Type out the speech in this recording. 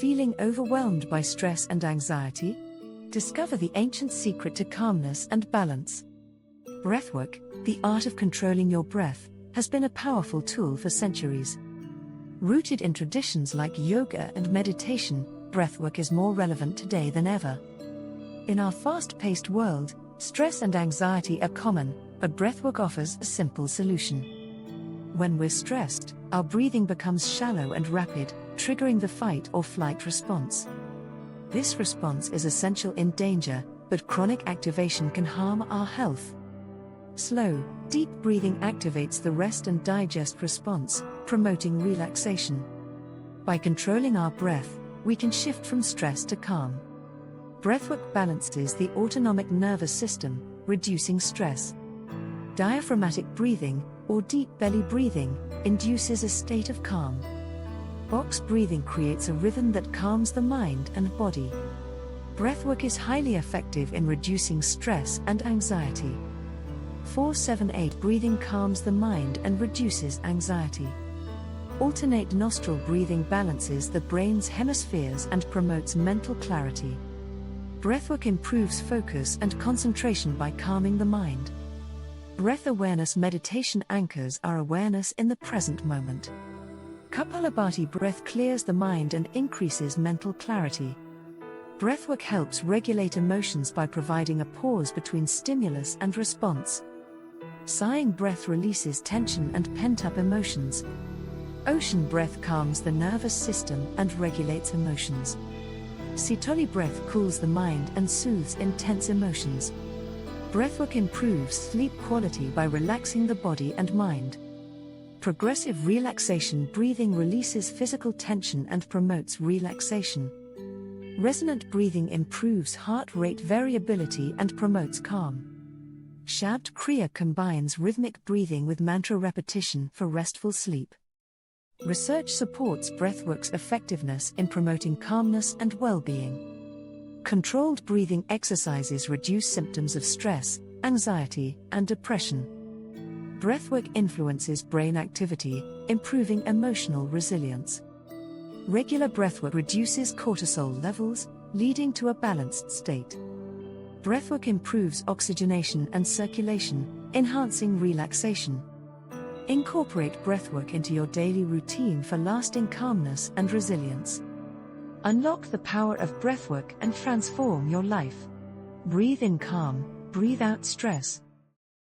Feeling overwhelmed by stress and anxiety? Discover the ancient secret to calmness and balance. Breathwork, the art of controlling your breath, has been a powerful tool for centuries. Rooted in traditions like yoga and meditation, breathwork is more relevant today than ever. In our fast-paced world, stress and anxiety are common, but breathwork offers a simple solution. When we're stressed, our breathing becomes shallow and rapid, triggering the fight or flight response. This response is essential in danger, but chronic activation can harm our health. Slow, deep breathing activates the rest and digest response, promoting relaxation. By controlling our breath, we can shift from stress to calm. Breathwork balances the autonomic nervous system, reducing stress. Diaphragmatic breathing, or deep belly breathing, induces a state of calm. Box breathing creates a rhythm that calms the mind and body. Breathwork is highly effective in reducing stress and anxiety. 4-7-8 breathing calms the mind and reduces anxiety. Alternate nostril breathing balances the brain's hemispheres and promotes mental clarity. Breathwork improves focus and concentration by calming the mind. Breath awareness meditation anchors our awareness in the present moment. Kapalabhati breath clears the mind and increases mental clarity. Breathwork helps regulate emotions by providing a pause between stimulus and response. Sighing breath releases tension and pent-up emotions. Ocean breath calms the nervous system and regulates emotions. Sitoli breath cools the mind and soothes intense emotions. Breathwork improves sleep quality by relaxing the body and mind. Progressive relaxation breathing releases physical tension and promotes relaxation. Resonant breathing improves heart rate variability and promotes calm. Shabd Kriya combines rhythmic breathing with mantra repetition for restful sleep. Research supports breathwork's effectiveness in promoting calmness and well-being. Controlled breathing exercises reduce symptoms of stress, anxiety, and depression. Breathwork influences brain activity, improving emotional resilience. Regular breathwork reduces cortisol levels, leading to a balanced state. Breathwork improves oxygenation and circulation, enhancing relaxation. Incorporate breathwork into your daily routine for lasting calmness and resilience. Unlock the power of breathwork and transform your life. Breathe in calm, breathe out stress.